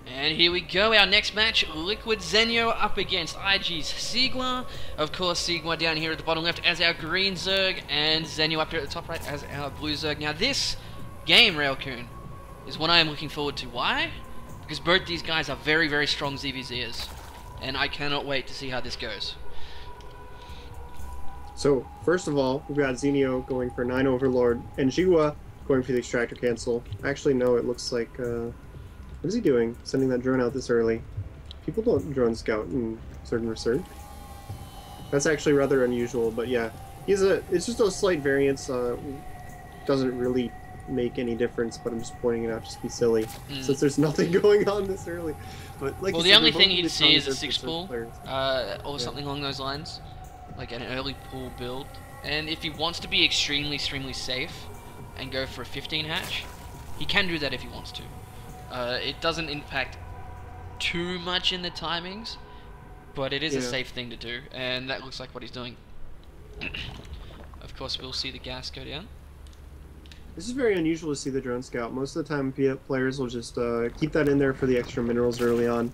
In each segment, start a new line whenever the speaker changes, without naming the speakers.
And here we go, our next match, Liquid Zenyo up against IG's Sigma. Of course, Sigma down here at the bottom left as our green Zerg, and Zenyo up here at the top right as our blue Zerg. Now this game, Railcoon, is what I am looking forward to. Why? Because both these guys are very, very strong ZVZers, and I cannot wait to see how this goes.
So, first of all, we've got Zenyo going for 9 Overlord, and Jiwa going for the Extractor Cancel. Actually, no, it looks like... what is he doing, sending that drone out this early? People don't drone scout in certain research. That's actually rather unusual, but yeah. It's just a slight variance, doesn't really make any difference, but I'm just pointing it out just to be silly, since there's nothing going on this early. But like, well,
the only thing he'd see is a 6 pull, or something along those lines, like an early pull build. And if he wants to be extremely safe and go for a 15 hatch, he can do that if he wants to. It doesn't impact too much in the timings, but it is a safe thing to do, and that looks like what he's doing. Of course, we'll see the gas go down.
This is very unusual to see the drone scout. Most of the time, players will just keep that in there for the extra minerals early on.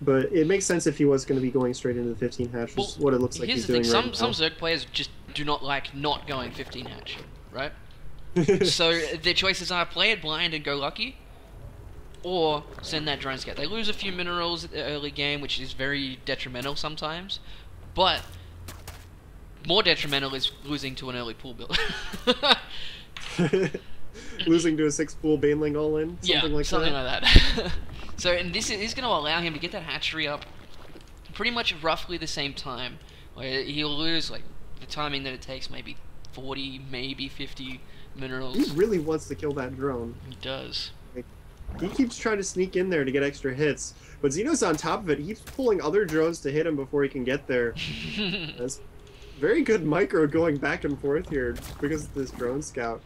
But it makes sense if he was going to be going straight into the 15 hatch, which is what it looks like he's doing right now.
Some Zerg players just do not like not going 15 hatch, right? So their choices are play it blind and go lucky, or send that drone scout. They lose a few minerals at the early game, which is very detrimental sometimes, but more detrimental is losing to an early pool build.
Losing to a 6 pool Baneling all in? Something like
that. So, and this is going to allow him to get that hatchery up pretty much roughly the same time. Where he'll lose, like, the timing that it takes, maybe 40, maybe 50 minerals.
He really wants to kill that drone.
He does.
Like, he keeps trying to sneak in there to get extra hits, but Xeno's on top of it. He keeps pulling other drones to hit him before he can get there. That's very good micro going back and forth here because of this drone scout.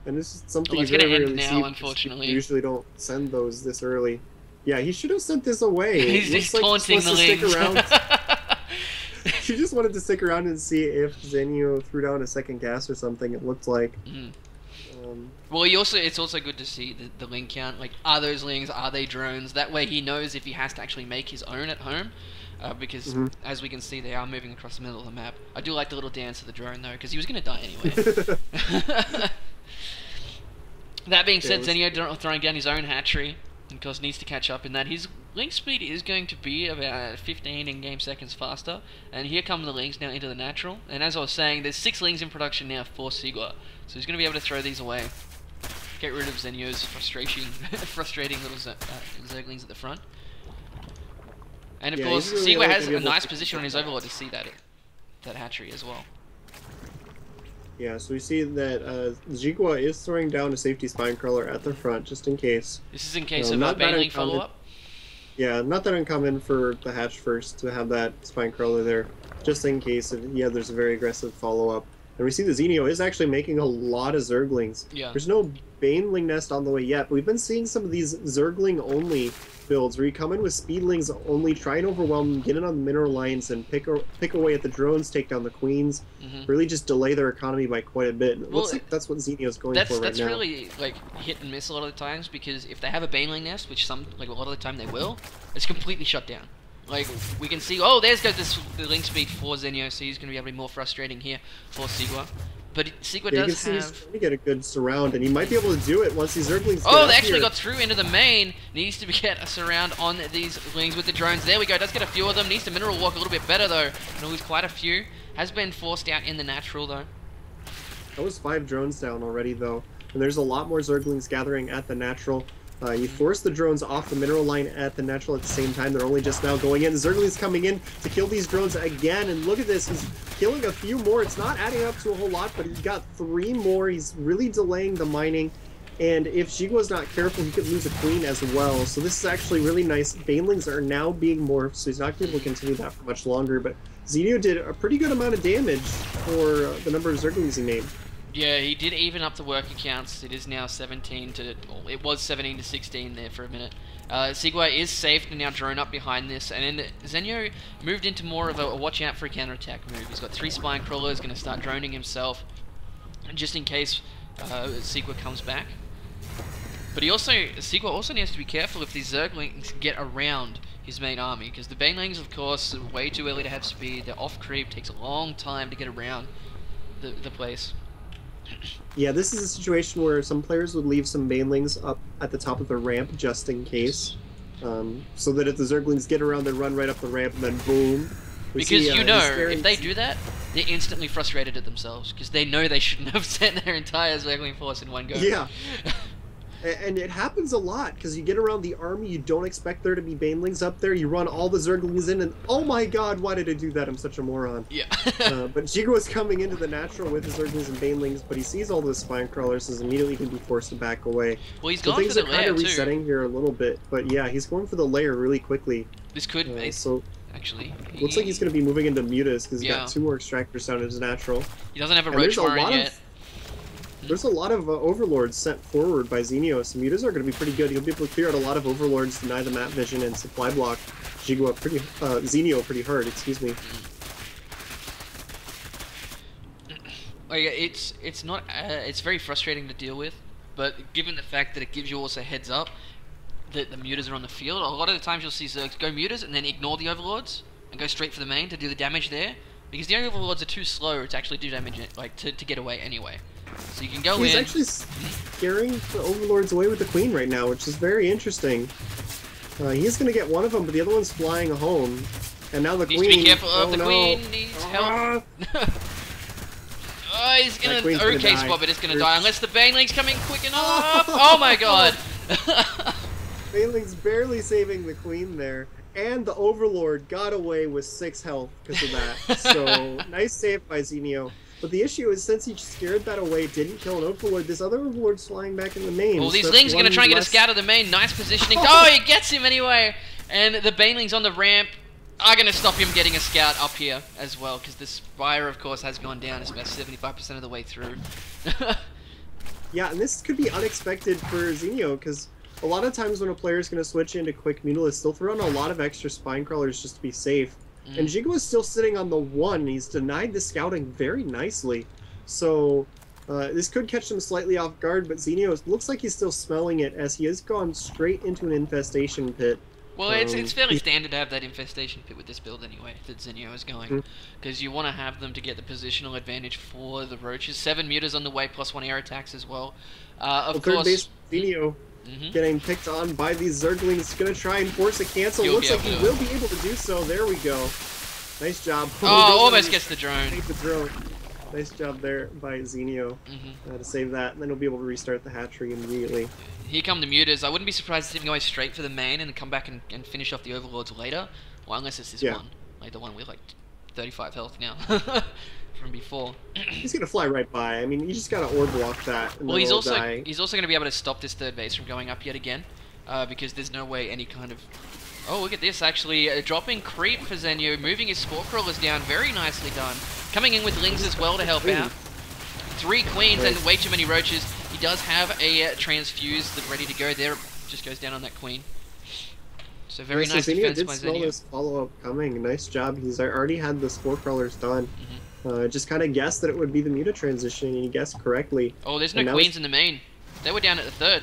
And this is something you very rarely see.
Unfortunately.
You usually don't send those this early. Yeah, he should have sent this away.
He's just taunting the link.
He just wanted to stick around and see if Zenyo threw down a second gas or something, it looked like.
Well, it's also good to see the link count. Like, are those lings, are they drones? That way he knows if he has to actually make his own at home. Because, as we can see, they are moving across the middle of the map. I do like the little dance of the drone, though, because he was going to die anyway. That being said, Zenyo throwing down his own hatchery, and of course needs to catch up in that. His link speed is going to be about 15 in-game seconds faster, and here come the links now into the natural. And as I was saying, there's 6 links in production now for Sigua, so he's going to be able to throw these away. Get rid of Zenyo's frustrating little Zerglings at the front. And of course, really Sigua has a nice position on his overlord to see that hatchery as well.
Yeah, so we see that Jigua is throwing down a safety spine crawler at the front, just in case.
This is in case of a Baneling follow-up?
Yeah, not that uncommon for the hatch first to have that spine crawler there, just in case, there's a very aggressive follow-up. And we see the Zenyo is actually making a lot of Zerglings.
Yeah.
There's no Baneling nest on the way yet, but we've been seeing some of these Zergling-only builds where you come in with Speedlings only, try and overwhelm them, get in on the mineral lines, and pick away at the drones, take down the queens, really just delay their economy by quite a bit. It looks like that's what Zenyo's going for right now.
That's really like hit and miss a lot of the times, because if they have a Baneling nest, which a lot of the time they will, it's completely shut down. Like, we can see, oh, there's the link speed for Zenyo, so he's going to be able to be more frustrating here for Sigua. But Sigua does have...
He's trying to get a good surround, and he might be able to do it once these Zerglings
Oh, they actually got through into the main. Needs to get a surround on these lings with the drones. There we go, does get a few of them. Needs to mineral walk a little bit better, though. Gonna lose quite a few. Has been forced out in the natural, though.
That was 5 drones down already, though. And there's a lot more Zerglings gathering at the natural. You force the drones off the mineral line at the natural at the same time. They're only just now going in. The Zergling's coming in to kill these drones again. And look at this. He's killing a few more. It's not adding up to a whole lot, but he's got 3 more. He's really delaying the mining. And if Jigua's not careful, he could lose a queen as well. So this is actually really nice. Banelings are now being morphed, so he's not going to be able to continue that for much longer. But Zenyo did a pretty good amount of damage for the number of Zerglings he made.
Yeah, he did even up the work accounts. It is now 17 to... Well, it was 17 to 16 there for a minute. Sigua is safe and now drone up behind this. And then Zenyo moved into more of a watch out for a counterattack move. He's got 3 spine crawlers, going to start droning himself. Just in case Sigua comes back. But Sigua also needs to be careful if these Zerglings get around his main army, because the Banelings, of course, are way too early to have speed. They're off creep, takes a long time to get around the place.
Yeah, this is a situation where some players would leave some Banelings up at the top of the ramp just in case. So that if the Zerglings get around, they run right up the ramp, and then boom.
Because if they do that, they're instantly frustrated at themselves, because they know they shouldn't have sent their entire Zergling force in one go.
Yeah. And it happens a lot, because you get around the army, you don't expect there to be Banelings up there, you run all the Zerglings in, and oh my god, why did I do that? I'm such a moron.
Yeah.
But Jigua's coming into the natural with his Zerglings and Banelings, but he sees all those Spine Crawlers, so he's immediately going to be forced to back away.
Well, he's going for the lair,
things are kind of resetting here a little bit, but yeah, he's going for the lair really quickly.
This could be.
So
actually,
looks like he's going to be moving into Mutas, because he's got 2 more Extractors down in his natural.
He doesn't have a Roach Warren yet.
There's a lot of Overlords sent forward by Zenio, so Mutas are going to be pretty good. He'll be able to clear out a lot of Overlords, deny the map vision, and supply block Zenio pretty hard, excuse me.
It's very frustrating to deal with, but given the fact that it gives you also heads up that the Mutas are on the field, a lot of the times you'll see Zergs go Mutas and then ignore the Overlords and go straight for the main to do the damage there, because the Overlords are too slow to actually do damage, like to get away anyway. So you can go
He's actually scaring the Overlords away with the Queen right now, which is very interesting. He's going to get one of them, but the other one's flying home. And now the Queen...
Needs to be careful of the Queen, needs help. Oh, he's in an okay spot, but it's going to die unless the Baneling's coming quick enough. Oh my god!
Baneling's barely saving the Queen there. And the Overlord got away with 6 health because of that. So, nice save by Zenio. But the issue is, since he scared that away, didn't kill an Overlord, this other Overlord's flying back in the main.
Well, these Lings are going to try and get a scout of the main. Nice positioning. Oh, he gets him anyway! And the Banelings on the ramp are going to stop him getting a scout up here as well, because the Spire, of course, has gone down. It's about 75% of the way through.
Yeah, and this could be unexpected for Zenio, because a lot of times when a player is going to switch into quick Mutalists, they'll throw in a lot of extra Spine Crawlers just to be safe. And Jigua's still sitting on the 1. He's denied the scouting very nicely. So this could catch him slightly off guard, but Zenio looks like he's still smelling it, as he has gone straight into an infestation pit.
Well, it's fairly standard to have that infestation pit with this build anyway, that Zenio is going. Because you want to have them to get the positional advantage for the Roaches. 7 Mutas on the way, plus 1 air attacks as well. Of course...
Third base, Zenio getting picked on by these Zerglings. Going to try and force a cancel. Looks like he will be able to do so. There we go. Nice job.
Oh, almost gets the drone.
The drone. Nice job there by Zenio to save that. And then he'll be able to restart the hatchery immediately.
Here come the Mutas. I wouldn't be surprised to see him going straight for the main and then come back and finish off the Overlords later. Well, unless it's this one. Like the one with like 35 health now. From before.
He's gonna fly right by. I mean, you just gotta orb block that. And
well, he's also gonna be able to stop this third base from going up yet again, because there's no way any kind of. Oh, look at this! Actually, dropping creep for Zenio, moving his Spore Crawlers down, very nicely done. Coming in with Lings as well to help out. 3 Queens and way too many Roaches. He does have a transfuse that's ready to go there. Just goes down on that Queen. So very nice defense by Zenio. Smell
this follow-up coming. Nice job. He's already had the Spore Crawlers done. Just kind of guessed that it would be the Muta transition, and he guessed correctly.
Oh, there's no Queens in the main. They were down at the 3rd.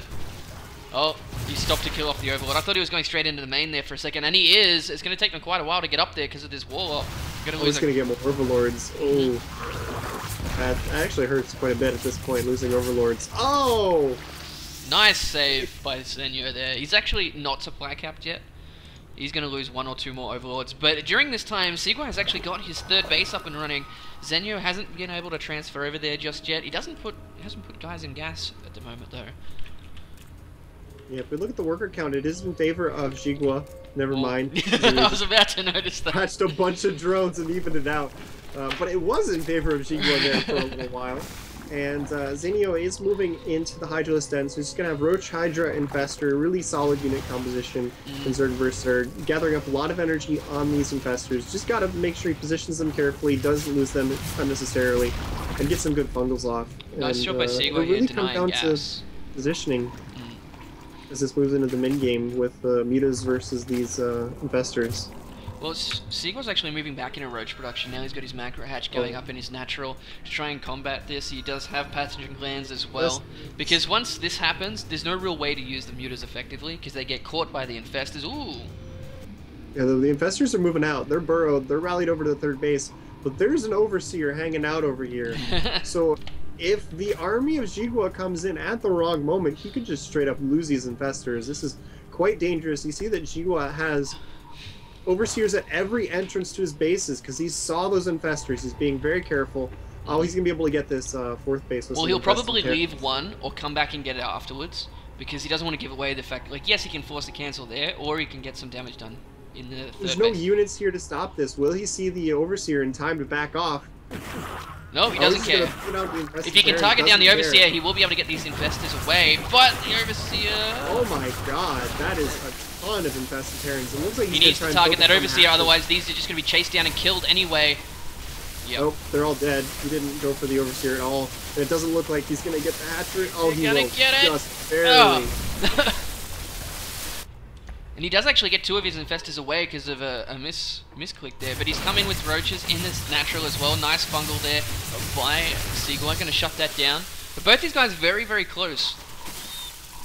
Oh, he stopped to kill off the Overlord. I thought he was going straight into the main there for a second, and he is. It's going to take him quite a while to get up there because of this Warlock.
He's going to get more Overlords. Oh, that actually hurts quite a bit at this point, losing Overlords. Oh!
Nice save by Zenio there. He's actually not supply capped yet. He's going to lose 1 or 2 more Overlords. But during this time, Sigua has actually got his 3rd base up and running. Zenio hasn't been able to hasn't put guys in gas at the moment though.
Yeah, if we look at the worker count, it is in favor of Jigua. Never mind.
I was about to notice that.
Patched a bunch of drones and evened it out. But it was in favor of Jigua there for a little while. And Zenio is moving into the Hydralisk Den, so he's just going to have Roach, Hydra, Infestor, really solid unit composition in Zerg vs. Zerg, gathering up a lot of energy on these Infestors. Just got to make sure he positions them carefully, doesn't lose them unnecessarily, and get some good bundles off.
Nice job by Sigua
here, really come down to positioning as this moves into the mid game with Mutas versus these Infestors.
Well, Seagul's actually moving back into roach production. Now he's got his macro hatch going up in his natural to try and combat this. He does have pathogen glands as well. Because once this happens, there's no real way to use the mutas effectively because they get caught by the infestors. Ooh!
Yeah, the infestors are moving out. They're burrowed. They're rallied over to the third base. But there's an overseer hanging out over here. So if the army of Jigua comes in at the wrong moment, he could just straight up lose these infestors. This is quite dangerous. You see that Jigua has overseers at every entrance to his bases because he saw those infestors. He's being very careful. Oh, he's going to be able to get this fourth base.
Well, he'll probably leave one or come back and get it afterwards because he doesn't want to give away the fact... Like, yes, he can force a cancel there, or he can get some damage done in the third
There's no
base.
units here to stop this. Will he see the overseer in time to back off?
No, he doesn't care. If he can target down the Overseer, he will be able to get these infestors away, but the Overseer...
Oh my god, that is a ton of infested Terrans. It looks like
he needs to target that Overseer, otherwise these are just going to be chased down and killed anyway. Yep.
Nope, they're all dead. He didn't go for the Overseer at all. And it doesn't look like he's going to get the hatchery. Oh, he will.
Get it.
Just barely.
Oh. And he does actually get two of his infestors away because of a misclick there, but he's coming with roaches in this natural as well. Nice fungal there by Seagull. I'm going to shut that down. But both these guys very, very close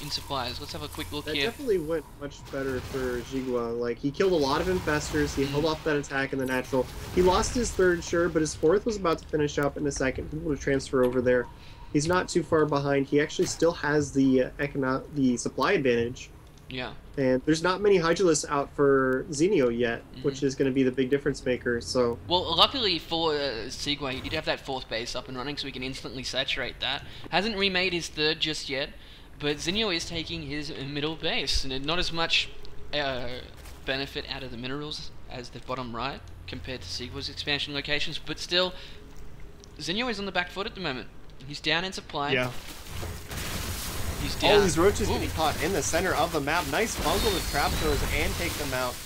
in supplies. Let's have a quick look here.
That definitely went much better for Jigua. Like, he killed a lot of infestors. He held off that attack in the natural. He lost his third, sure, but his fourth was about to finish up in a second. He would transfer over there. He's not too far behind. He actually still has the supply advantage.
Yeah.
And there's not many Hydralisks out for Xenio yet, which is going to be the big difference maker. So,
well, luckily for Seagway, he did have that fourth base up and running, so we can instantly saturate that. Hasn't remade his third just yet, but Xenio is taking his middle base, and not as much benefit out of the minerals as the bottom right compared to Seagway's expansion locations, but still, Xenio is on the back foot at the moment. He's down in supply.
Yeah.
He's down.
All these roaches getting caught in the center of the map. Nice fungal to trap those and take them out.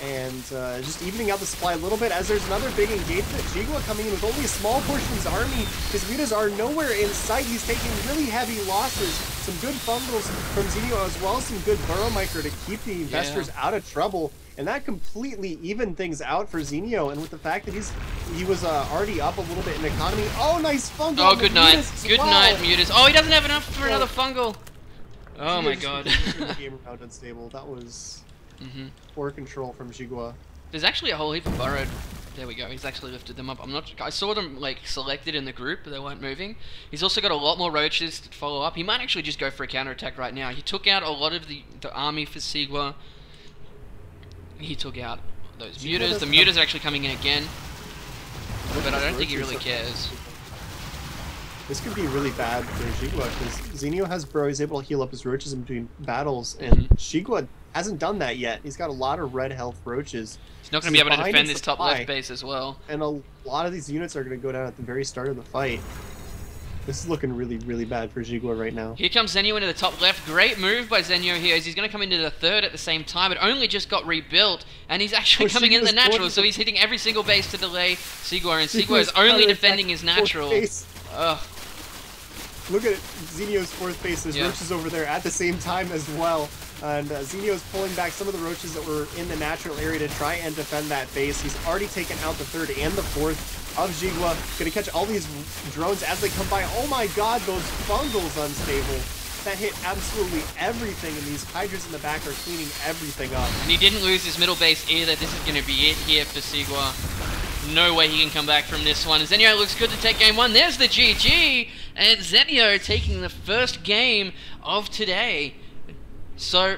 And just evening out the supply a little bit as there's another big engagement. Jigua coming in with only a small portion of his army. His mutas are nowhere in sight. He's taking really heavy losses. Some good fungals from Xenio as well as some good burrow micro to keep the investors out of trouble. And that completely evened things out for Xenio. And with the fact that he was already up a little bit in economy. Oh, nice fungal.
Oh, good night. Good night, mutas. Oh, he doesn't have enough for another fungal. Oh my god.
The game around unstable. That was poor control from Jigua.
There's actually a whole heap of burrowed. There we go. He's actually lifted them up. I saw them like selected in the group, but they weren't moving. He's also got a lot more roaches to follow up. He might actually just go for a counterattack right now. He took out a lot of the army for Sigua. He took out those mutas. The mutas are actually coming in again, but I don't think he really cares.
This could be really bad for Jigua because Xenio has Bro. He's able to heal up his roaches in between battles, and Jigua hasn't done that yet. He's got a lot of red health roaches.
He's not going to be able to defend this top left base as well.
And a lot of these units are going to go down at the very start of the fight. This is looking really, really bad for Jigua right now.
Here comes Xenio into the top left. Great move by Xenio here as he's going to come into the third at the same time. It only just got rebuilt, and he's actually coming in the natural, so he's hitting every single base to delay Sigua, and Sigua is only defending his natural. Ugh.
Look at Xenio's fourth base. There's roaches over there at the same time as well. And Xenio's pulling back some of the roaches that were in the natural area to try and defend that base. He's already taken out the third and the fourth of Jigua. Gonna catch all these drones as they come by. Oh my god, those fungals unstable. That hit absolutely everything, and these hydras in the back are cleaning everything up.
And he didn't lose his middle base either. This is going to be it here for Sigua. No way he can come back from this one. Xenio looks good to take game one. There's the GG, and Xenio taking the first game of today. So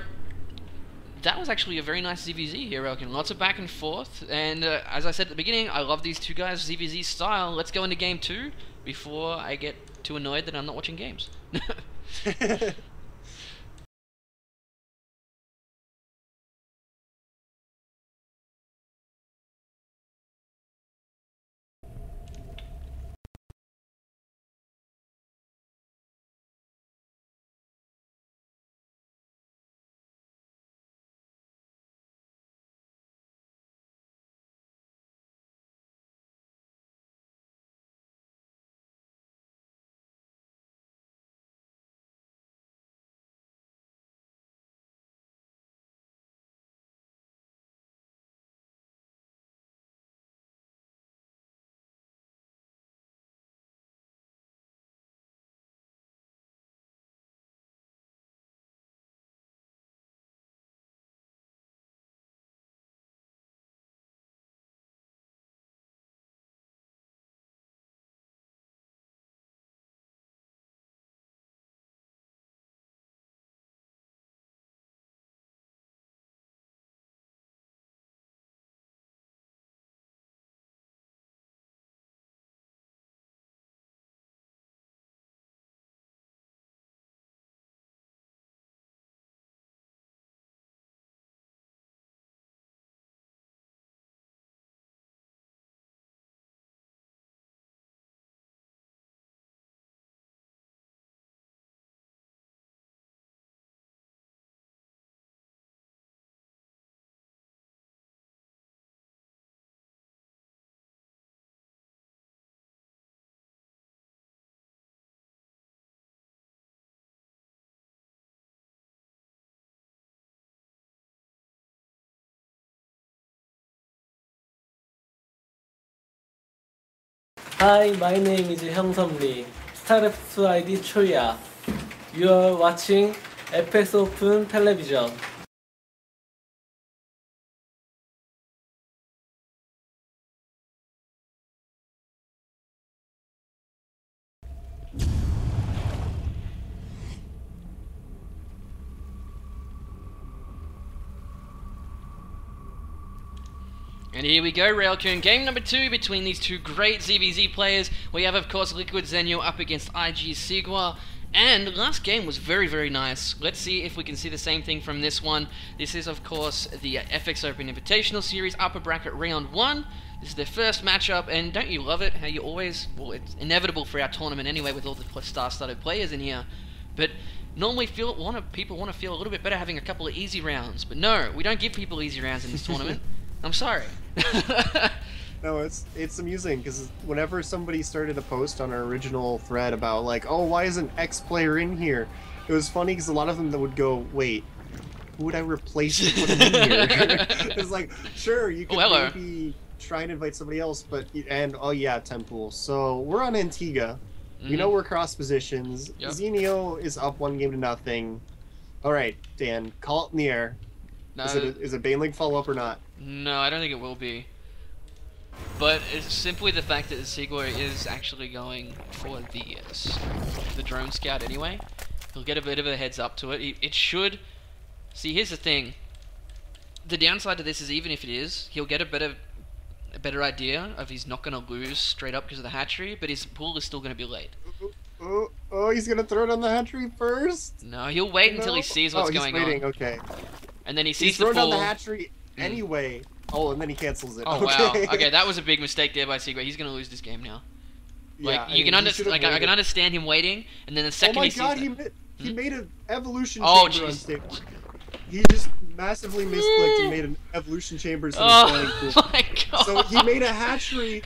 that was actually a very nice ZVZ here, Elkin. Lots of back and forth, and as I said at the beginning, I love these two guys' ZVZ style. Let's go into game two before I get too annoyed that I'm not watching games.
Hi, my name is 형섭리. 스타렉스 ID 초야. You are watching FXOpen television.
And here we go, Railcoon. Game number 2 between these two great ZVZ players. We have, of course, Liquid Zenyo up against IG Sigua. And last game was very, very nice. Let's see if we can see the same thing from this one. This is, of course, the FXOpen Invitational Series, upper bracket round 1. This is their first matchup, and don't you love it? How you always... Well, it's inevitable for our tournament anyway with all the star-studded players in here. But normally people want to feel a little bit better having a couple of easy rounds. But no, we don't give people easy rounds in this tournament. I'm sorry.
No, it's amusing because whenever somebody started a post on our original thread about like, oh, why isn't X player in here? It was funny because a lot of them that would go, wait, who would I replace to put him in here? It's like, sure, you could maybe try and invite somebody else, but oh yeah, Temple. So we're on Antigua. We know we're cross positions. Yep. Zenio is up 1-0. All right, Dan, call it in the air. No, is it Baneling follow-up or not?
No, I don't think it will be. But it's simply the fact that Sigua is actually going for the drone scout anyway. He'll get a bit of a heads up to it. It should... See, here's the thing. The downside to this is even if it is, he'll get a better idea of he's not going to lose straight up because of the hatchery, but his pull is still going to be late.
Oh, he's going to throw it on the hatchery first?
No, he'll wait until he sees what's going on.
Okay.
And then he sees the
pull. He's
pull.
throwing down the hatchery anyway. Oh, and then he cancels it.
Oh, wow. Okay, that was a big mistake there by Sigua. He's going to lose this game now. Like, yeah, you can understand. Like, I can understand him waiting, and then the second he sees
he made an evolution chamber unstable. He just massively misclicked and made an evolution chamber.
Oh my god!
So he made a hatchery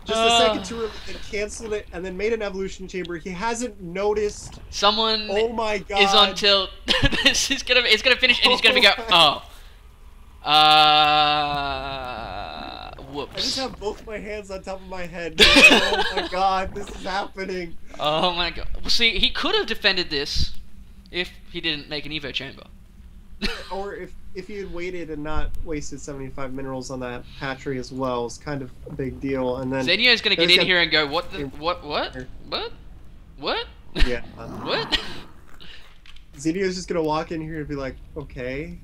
just a second too early and canceled it, and then made an evolution chamber. He hasn't noticed.
Someone.
Oh my god!
Is on tilt. This is gonna. It's gonna finish, and he's gonna be go. Oh. Whoops.
I just have both my hands on top of my head. Oh my god, this is happening.
Oh my god. Well, see, he could have defended this if he didn't make an Evo chamber.
Or if he had waited and not wasted 75 minerals on that hatchery as well, it's kind of a big deal. And then
Zenio's gonna get in here and go, what?
Yeah.
What?
Zenio's just gonna walk in here and be like, okay.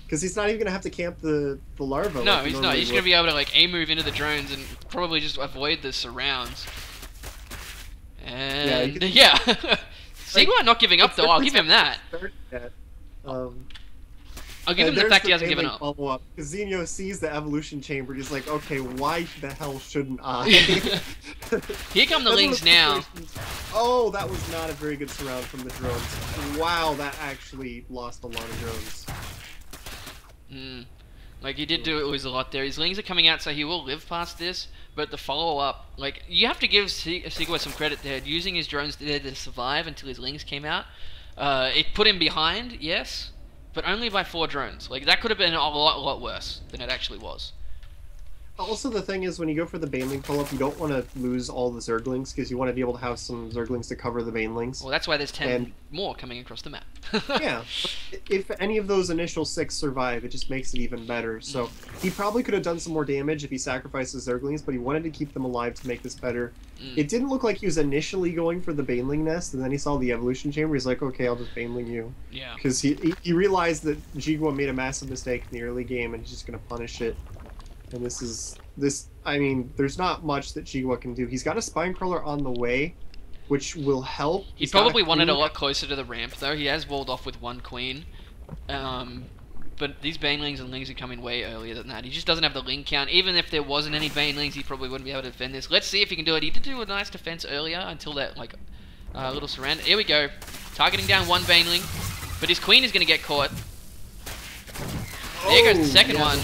Because he's not even going to have to camp the larva.
No, he's not. He's going to be able to like A-move into the drones and probably just avoid the surrounds. And yeah. Sigua not giving up though, I'll give him that. I'll give him the fact he hasn't given up.
Because Zenio sees the evolution chamber, he's like, okay, why the hell shouldn't I?
Here come the lings now.
Oh, that was not a very good surround from the drones. Wow, that actually lost a lot of drones.
Like, he did lose a lot there. His lings are coming out, so he will live past this, but the follow-up, like, you have to give Sigua some credit there. Using his drones there to survive until his lings came out. It put him behind, yes, but only by 4 drones. Like, that could have been a lot worse than it actually was.
Also, the thing is, when you go for the Baneling pull-up, you don't want to lose all the Zerglings, because you want to be able to have some Zerglings to cover the Banelings.
Well, that's why there's 10 more coming across the map.
Yeah, if any of those initial 6 survive, it just makes it even better. So, he probably could have done some more damage if he sacrificed his Zerglings, but he wanted to keep them alive to make this better. It didn't look like he was initially going for the Baneling nest, and then he saw the evolution chamber, he's like, okay, I'll just Baneling you.
Yeah.
Because he realized that Jigua made a massive mistake in the early game, and he's just going to punish it. And I mean, there's not much that Jigua can do. He's got a spine crawler on the way, which will help.
He probably wanted a lot closer to the ramp, though. He has walled off with 1 queen. But these Banelings and Lings are coming way earlier than that. He just doesn't have the Ling count. Even if there wasn't any Banelings, he probably wouldn't be able to defend this. Let's see if he can do it. He did do a nice defense earlier until that, like, little surround. Here we go. Targeting down 1 Baneling. But his queen is going to get caught. There goes the second one.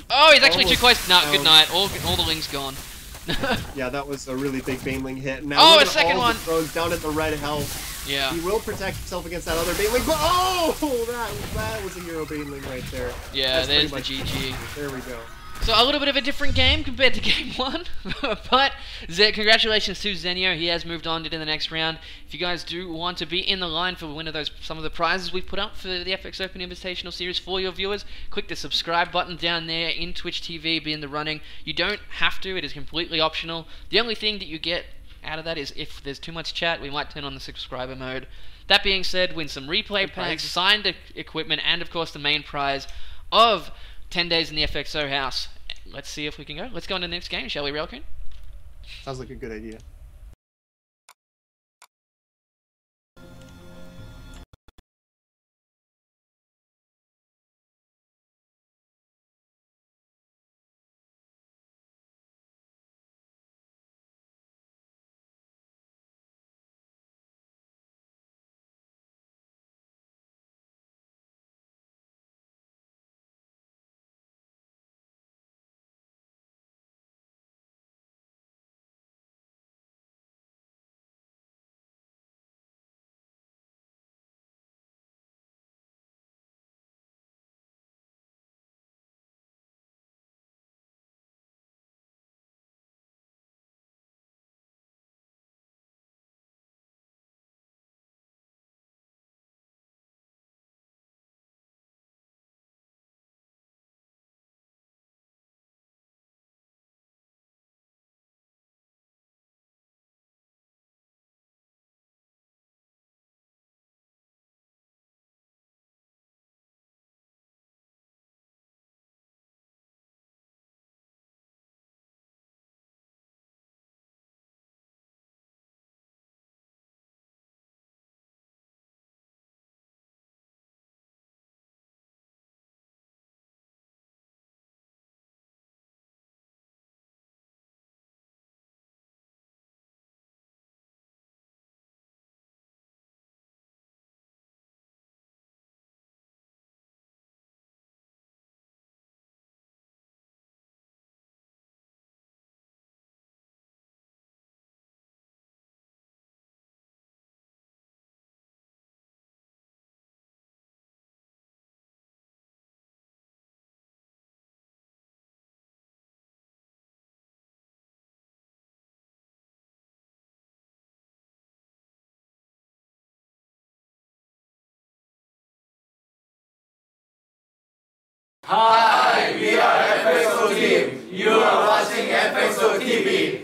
Oh, he's actually too close. No, good night. All the Lings gone.
Yeah, that was a really big Baneling hit. Now,
a second one.
Throws down at the red health.
Yeah.
He will protect himself against that other Baneling. But oh, that was a hero Baneling right there.
Yeah, there's the GG.
There we go.
So a little bit of a different game compared to game 1, but congratulations to Zenio. He has moved on to the next round. If you guys do want to be in the line for one of those, some of the prizes we've put up for the FX Open Invitational Series for your viewers, click the subscribe button down there in Twitch TV, be in the running. You don't have to, it is completely optional. The only thing that you get out of that is if there's too much chat, we might turn on the subscriber mode. That being said, win some replay packs, signed equipment, and of course the main prize of 10 days in the FXO house. Let's see if we can go. Let's go on to the next game, shall we, Railcoon?
Sounds like a good idea.
Hi, we are FXO team. You are watching FXO TV.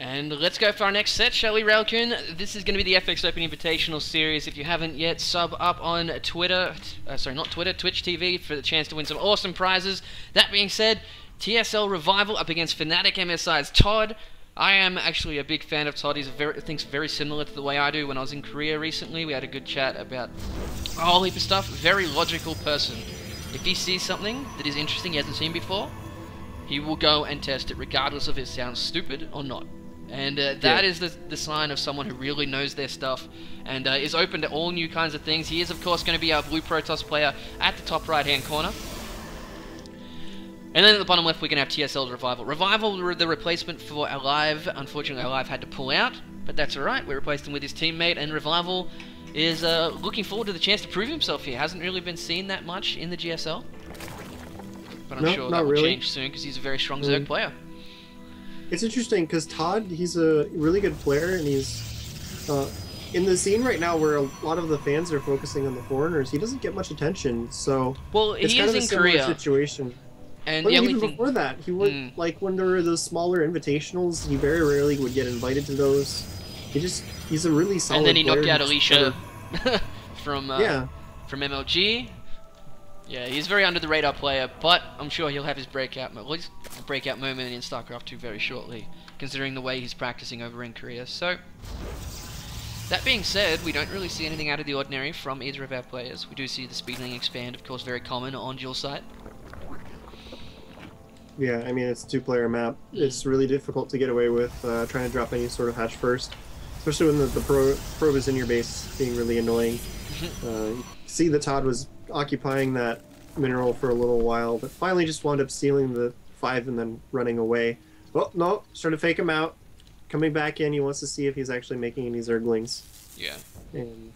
And let's go for our next set, shall we, Railcoon? This is going to be the FX Open Invitational Series. If you haven't yet, sub up on Twitter, Twitch TV for the chance to win some awesome prizes. That being said, TSL Revival up against Fnatic MSI's Todd. I am actually a big fan of Todd. He thinks very similar to the way I do. When I was in Korea recently, we had a good chat about a whole heap of stuff. Very logical person. If he sees something that is interesting he hasn't seen before, he will go and test it regardless if it sounds stupid or not. And that is the sign of someone who really knows their stuff and is open to all new kinds of things. He is, of course, going to be our Blue Protoss player at the top right-hand corner. And then at the bottom left, we're going to have TSL Revival. Revival were the replacement for Alive. Unfortunately, Alive had to pull out, but that's alright. We replaced him with his teammate, and Revival is looking forward to the chance to prove himself here. Hasn't really been seen that much in the GSL, but I'm sure that will change soon because he's a very strong Zerg player.
It's interesting because Todd, he's a really good player, and he's in the scene right now where a lot of the fans are focusing on the foreigners. He doesn't get much attention, so it's
he
kind
is
of a
in
similar
Korea
situation.
And
but even before that, he would like when there were those smaller invitationals. He very rarely would get invited to those. He's a really solid.
And then he
player.
knocked out Alicia from MLG. Yeah, he's a very under the radar player, but I'm sure he'll have his breakout moment in StarCraft 2 very shortly, considering the way he's practicing over in Korea. So, that being said, we don't really see anything out of the ordinary from either of our players. We do see the speedling expand, of course, very common on dual site.
Yeah, I mean, it's a two-player map. It's really difficult to get away with trying to drop any sort of hatch first, especially when the probe is in your base, being really annoying. You see that Todd was occupying that mineral for a little while, but finally just wound up stealing the 5 and then running away. Oh, no, started to fake him out. Coming back in, he wants to see if he's actually making any Zerglings.
Yeah.
And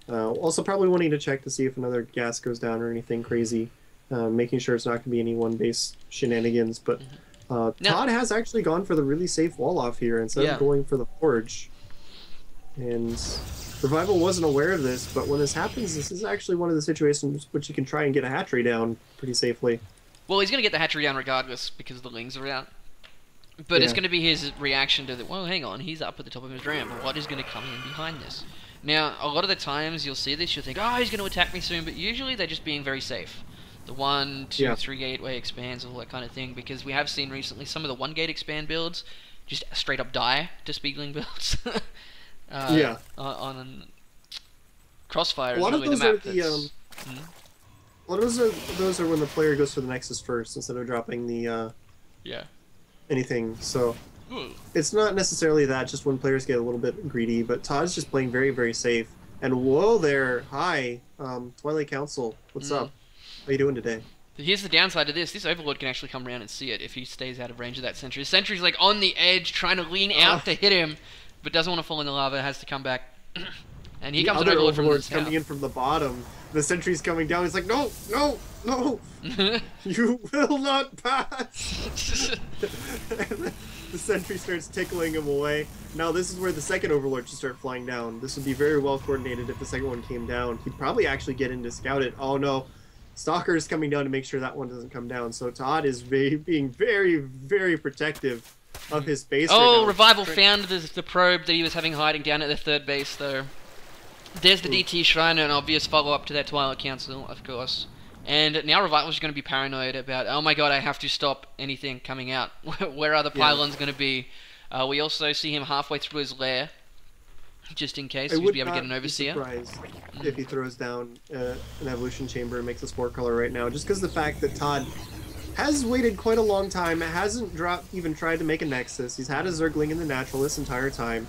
also probably wanting to check to see if another gas goes down or anything crazy. Making sure it's not going to be any one-base shenanigans. But Todd has actually gone for the really safe wall off here instead of going for the forge. And Revival wasn't aware of this, but when this happens, this is actually one of the situations which you can try and get a hatchery down pretty safely.
Well, he's going to get the hatchery down regardless because the lings are out. But it's going to be his reaction to that, well, hang on, he's up at the top of his ramp. What is going to come in behind this? Now, a lot of the times you'll see this, you'll think, oh, he's going to attack me soon, but usually they're just being very safe. The 1, 2, 3 gateway expands, all that kind of thing, because we have seen recently some of the 1 gate expand builds just straight up die to Speedling builds. On Crossfire is really the map that's...
A lot of those are when the player goes for the Nexus first instead of dropping the anything. So it's not necessarily that, just when players get a little bit greedy, but Todd's just playing very, very safe. And whoa there, hi, Twilight Council, what's up? How you doing today?
Here's the downside of this. This Overlord can actually come around and see it if he stays out of range of that sentry. The sentry's like on the edge, trying to lean out to hit him, but doesn't want to fall in the lava, has to come back. And here comes an Overlord from the south.
Coming in from the bottom. The sentry's coming down. He's like, no, no, no. You will not pass. The sentry starts tickling him away. Now this is where the second Overlord should start flying down. This would be very well coordinated if the second one came down. He'd probably actually get in to scout it. Oh no. Stalker is coming down to make sure that one doesn't come down. So Todd is being very, very protective of his base.
Oh, right Revival found the probe that he was having hiding down at the 3rd base, though. There's the DT Shrine, an obvious follow-up to that Twilight Council, of course. And now Revival's going to be paranoid about, oh my god, I have to stop anything coming out. Where are the pylons going to be? We also see him halfway through his lair, just in case he'd be able to get an Overseer.
I would not be surprised if he throws down an Evolution Chamber and makes a Spore Color right now, just because the fact that Todd has waited quite a long time, hasn't even tried to make a Nexus. He's had a Zergling in the natural this entire time.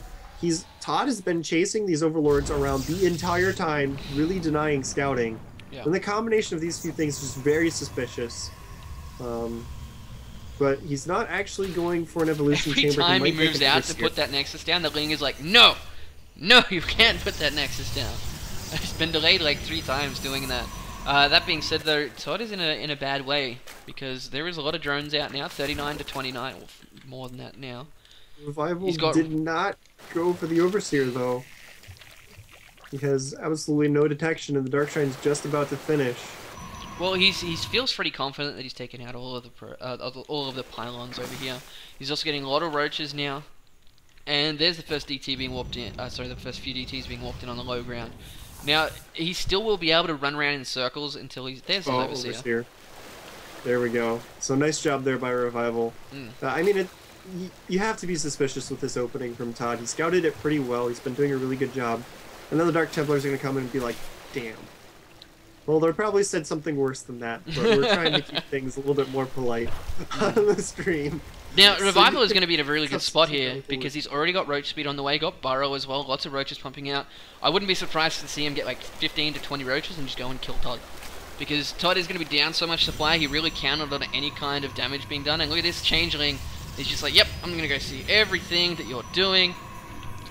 Todd has been chasing these Overlords around the entire time, really denying scouting. Yeah. And the combination of these few things is just very suspicious. But he's not actually going for an Evolution Chamber.
Every time he moves out to put that Nexus down, the Ling is like, no! No, you can't put that Nexus down. It's been delayed like 3 times doing that. That being said, though, Todd is in a bad way, because there is a lot of drones out now, 39 to 29, or more than that now.
Revival did not go for the Overseer, though. He has absolutely no detection, and the Dark Shrine's just about to finish.
Well, he feels pretty confident that he's taken out all of the pylons over here. He's also getting a lot of roaches now, and there's the first DT being warped in. The first few DTs being warped in on the low ground. Now he still will be able to run around in circles until there's the Overseer.
There we go. So nice job there by Revival. I mean, you have to be suspicious with this opening from Todd. He scouted it pretty well. He's been doing a really good job. And then the Dark Templars are going to come in and be like, damn. Well, they probably said something worse than that, but we're trying to keep things a little bit more polite on the stream.
Now, Revival is going to be in a really good spot here, because he's already got Roach Speed on the way, got Burrow as well, lots of Roaches pumping out. I wouldn't be surprised to see him get like 15 to 20 Roaches and just go and kill Todd. Because Todd is going to be down so much supply, he really counted on any kind of damage being done. And look at this Changeling. He's just like, yep, I'm going to go see everything that you're doing.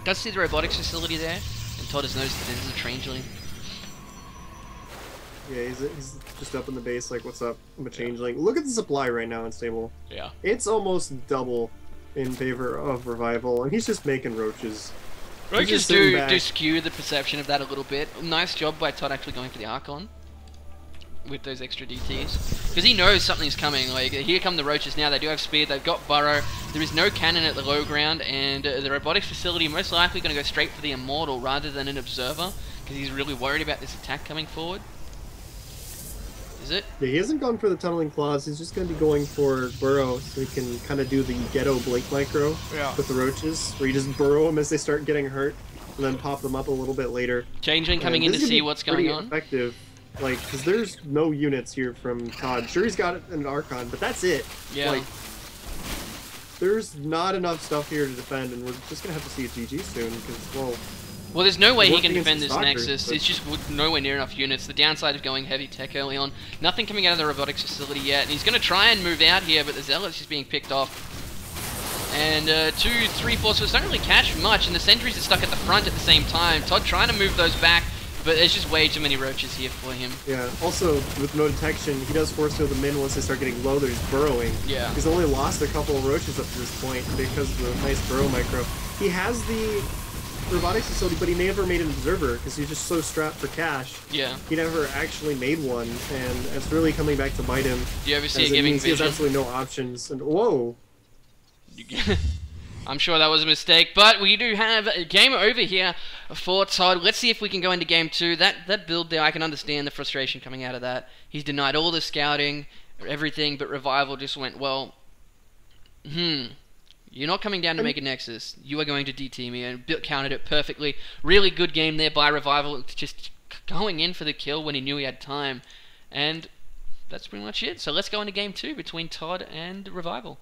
Does see the robotics facility there, and Todd has noticed that this is a Changeling.
Yeah, he's just up in the base like, what's up? I'm a Changeling. Look at the supply right now in Stable.
Yeah.
It's almost double in favor of Revival, and he's just making Roaches.
Roaches do skew the perception of that a little bit. Nice job by Todd actually going for the Archon with those extra DTs, because he knows something's coming. Like, here come the Roaches now. They do have speed, they've got Burrow, there is no cannon at the low ground, and the robotics facility most likely going to go straight for the Immortal rather than an Observer, because he's really worried about this attack coming forward. Is it?
Yeah, he hasn't gone for the Tunneling Claws. He's just going to be going for Burrow, so he can kind of do the ghetto Blink Micro with the Roaches, where you just burrow them as they start getting hurt, and then pop them up a little bit later.
Changeling coming in to see what's going on.
Effective, like, because there's no units here from Todd. Sure, he's got an Archon, but that's it.
Yeah.
Like, there's not enough stuff here to defend, and we're just going to have to see a GG soon, because, well,
Well, there's no way he
Working
can defend
against
this
Doctors,
Nexus.
but-
It's just nowhere near enough units. The downside of going heavy tech early on. Nothing coming out of the robotics facility yet. And he's going to try and move out here, but the Zealot's just being picked off. And 2, 3, 4 swords don't really catch much, and the sentries are stuck at the front at the same time. Todd trying to move those back, but there's just way too many roaches here for him.
Yeah, also, with no detection, he does force field them in once they start getting low. There's burrowing.
Yeah.
He's only lost a couple of roaches up to this point because of the nice burrow micro. He has the robotics facility, but he never made an observer because he's just so strapped for cash.
Yeah.
He never actually made one, and it's really coming back to bite him.
Do you ever see
as
it
it
giving
means he has
vision?
absolutely no options. And whoa!
I'm sure that was a mistake, but we do have a game over here for Todd. Let's see if we can go into game 2. That build there, I can understand the frustration coming out of that. He's denied all the scouting, everything, but Revival just went, well, you're not coming down to make a Nexus. You are going to DT me, and countered it perfectly. Really good game there by Revival, just going in for the kill when he knew he had time. And that's pretty much it. So let's go into game 2 between Todd and Revival.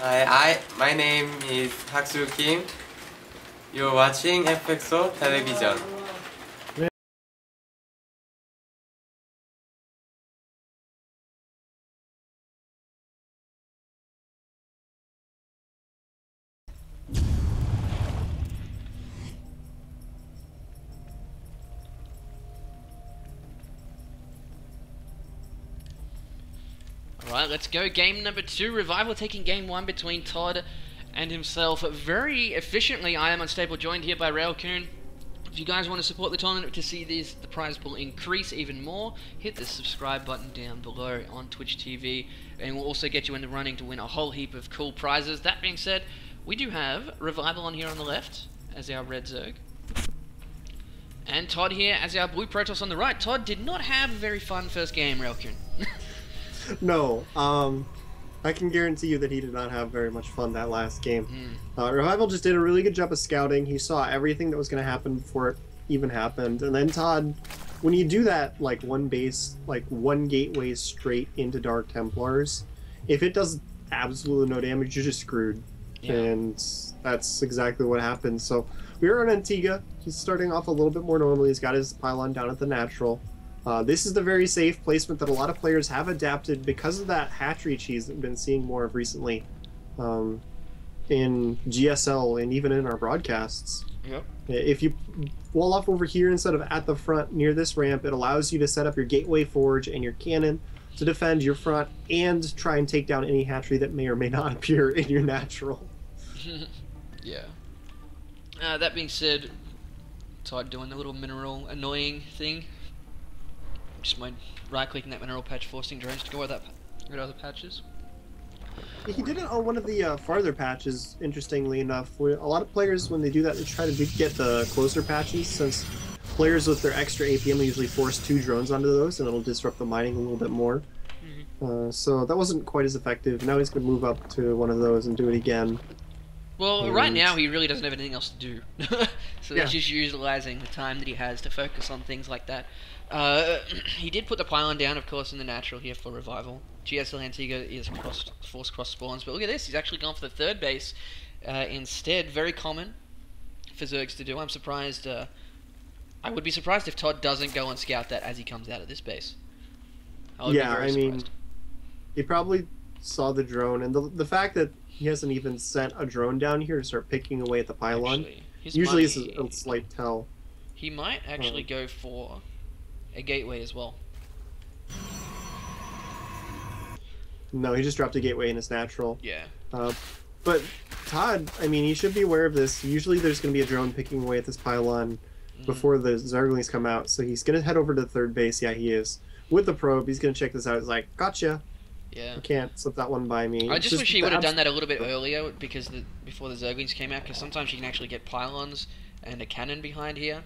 Hi, my name is Haksu Kim. You're watching FXO television.
Alright, let's go. Game number 2. Revival taking game 1 between Todd and himself. Very efficiently, I am unstable, joined here by Railcoon. If you guys want to support the tournament to see the prize pool increase even more, hit the subscribe button down below on Twitch TV, and we'll also get you in the running to win a whole heap of cool prizes. That being said, we do have Revival on here on the left as our red Zerg, and Todd here as our blue Protoss on the right. Todd did not have a very fun first game, Railcoon.
No, I can guarantee you that he did not have very much fun that last game. Revival just did a really good job of scouting. He saw everything that was going to happen before it even happened. And then Todd, when you do that, like one base, like one gateway straight into Dark Templars, if it does absolutely no damage, you're just screwed. Yeah. And that's exactly what happened. So we are on Antigua. He's starting off a little bit more normally. He's got his pylon down at the natural. This is the very safe placement that a lot of players have adapted because of that hatchery cheese that we've been seeing more of recently in GSL and even in our broadcasts.
Yep.
If you wall off over here instead of at the front near this ramp, it allows you to set up your gateway forge and your cannon to defend your front and try and take down any hatchery that may or may not appear in your natural.
Yeah. That being said, Todd doing the little mineral annoying thing. Just mind right-clicking that mineral patch, forcing drones to go where that where other patches.
He did it on one of the farther patches, interestingly enough. Where a lot of players, when they do that, they try to get the closer patches, since players with their extra APM usually force 2 drones onto those, and it'll disrupt the mining a little bit more. So that wasn't quite as effective. Now he's going to move up to one of those and do it again.
Well, right now he really doesn't have anything else to do. So he's just utilizing the time that he has to focus on things like that. He did put the pylon down, of course, in the natural here for revival. GSL Antigua is force cross spawns, but look at this. He's actually gone for the third base instead. Very common for Zergs to do. I'm surprised. I would be surprised if Todd doesn't go and scout that as he comes out of this base.
Yeah, I mean, he probably saw the drone, and the fact that he hasn't even sent a drone down here to start picking away at the pylon usually is a slight tell.
He might actually go for a gateway as well.
No, he just dropped a gateway in his natural.
Yeah.
But Todd, I mean, he should be aware of this. Usually there's going to be a drone picking away at this pylon before the Zerglings come out, so he's going to head over to the third base. Yeah, he is. With the probe, he's going to check this out. He's like, gotcha.
Yeah.
You can't slip that one by me.
I just wish he would have done that a little bit earlier, because before the Zerglings came out, because sometimes you can actually get pylons and a cannon behind here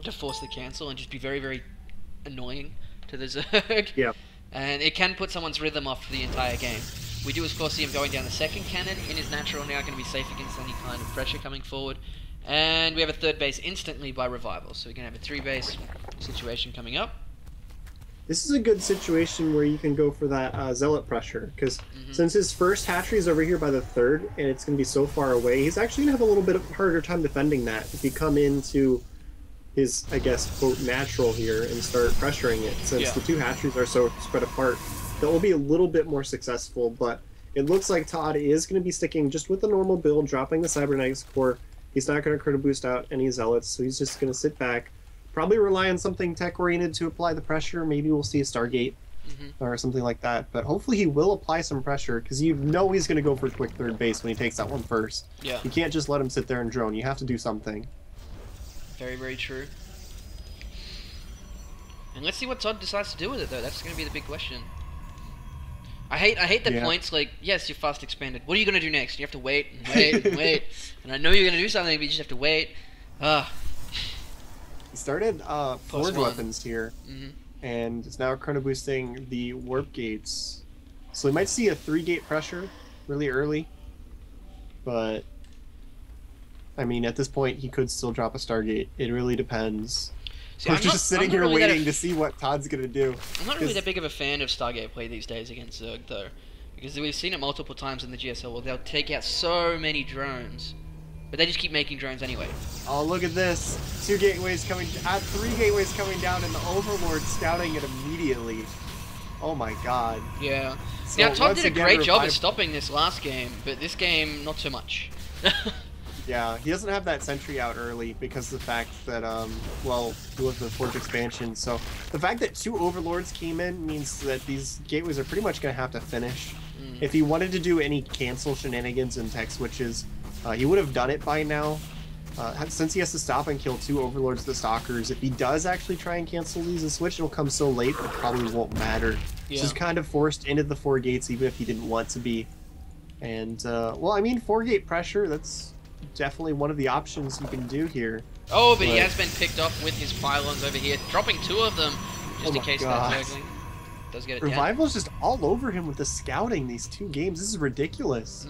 to force the cancel and just be very, very annoying to the Zerg.
Yeah.
And it can put someone's rhythm off for the entire game. We do, of course, see him going down the second cannon in his natural now, going to be safe against any kind of pressure coming forward. And we have a third base instantly by revival, so we're going to have a 3-base situation coming up.
This is a good situation where you can go for that zealot pressure, because since his first hatchery is over here by the third, and it's going to be so far away, he's actually going to have a little bit of harder time defending that if you come into his, I guess, quote, natural here and start pressuring it. Since the 2 hatcheries are so spread apart, that will be a little bit more successful, but it looks like Todd is going to be sticking just with the normal build, dropping the Cybernetics core. He's not going to critter boost out any zealots, so he's just going to sit back. Probably rely on something tech-oriented to apply the pressure. Maybe we'll see a Stargate or something like that. But hopefully he will apply some pressure, because you know he's going to go for a quick third base when he takes that one first.
Yeah.
You can't just let him sit there and drone. You have to do something.
Very, very true. And let's see what Todd decides to do with it, though. That's going to be the big question. I hate the points like, yes, you're fast expanded. What are you going to do next? You have to wait and wait and wait. And I know you're going to do something, but you just have to wait.
He started forward weapons here, and is now chrono boosting the warp gates. So we might see a 3-gate pressure really early, but I mean, at this point, he could still drop a Stargate. It really depends.
See,
We're just sitting here waiting to see what Todd's going to do.
I'm not really that big of a fan of Stargate play these days against Zerg, though. Because we've seen it multiple times in the GSL where they'll take out so many drones. But they just keep making drones anyway.
Oh, look at this. 2 gateways coming, 3 gateways coming down, and the Overlord scouting it immediately. Oh my god.
Yeah.
So
now, Todd did a great job at stopping this last game, but this game, not so much.
Yeah, he doesn't have that sentry out early because of the fact that, well, he was the Forge expansion. So the fact that 2 Overlords came in means that these gateways are pretty much going to have to finish. If he wanted to do any cancel shenanigans and tech switches, he would have done it by now. Since he has to stop and kill 2 Overlords, the Stalkers, if he does actually try and cancel these and switch, it'll come so late it probably won't matter. Yeah. So he's kind of forced into the 4 gates even if he didn't want to be. And, well, I mean, 4-gate pressure, that's definitely one of the options you can do here.
Oh, but he has been picked off with his pylons over here, dropping 2 of them just in case that Zergling does get it down.
Revival's just all over him with the scouting these 2 games. This is ridiculous.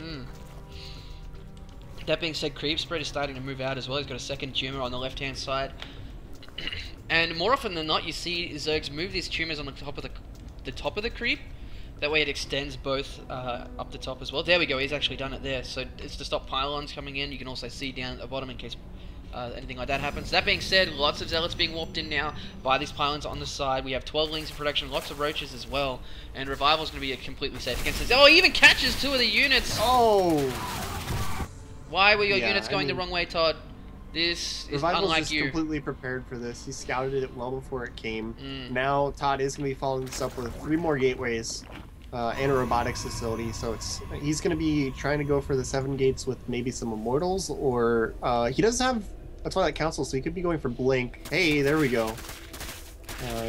That being said, Creep Spread is starting to move out as well. He's got a second tumor on the left-hand side. And more often than not, you see Zergs move these tumors on the top of the creep. That way it extends both up the top as well. There we go, he's actually done it there. So it's to stop pylons coming in. You can also see down at the bottom in case anything like that happens. That being said, lots of Zealots being warped in now by these pylons on the side. We have 12 Lings in production, lots of Roaches as well. And Revival's going to be completely safe against this. Oh, he even catches 2 of the units!
Oh!
Why were your units going the wrong way, Todd? This is unlike
just
you.
Completely prepared for this. He scouted it well before it came. Now Todd is going to be following this up with 3 more gateways and a robotics facility. So he's going to be trying to go for the 7 gates with maybe some Immortals, or he does have a Twilight Council, so he could be going for Blink. Hey, there we go.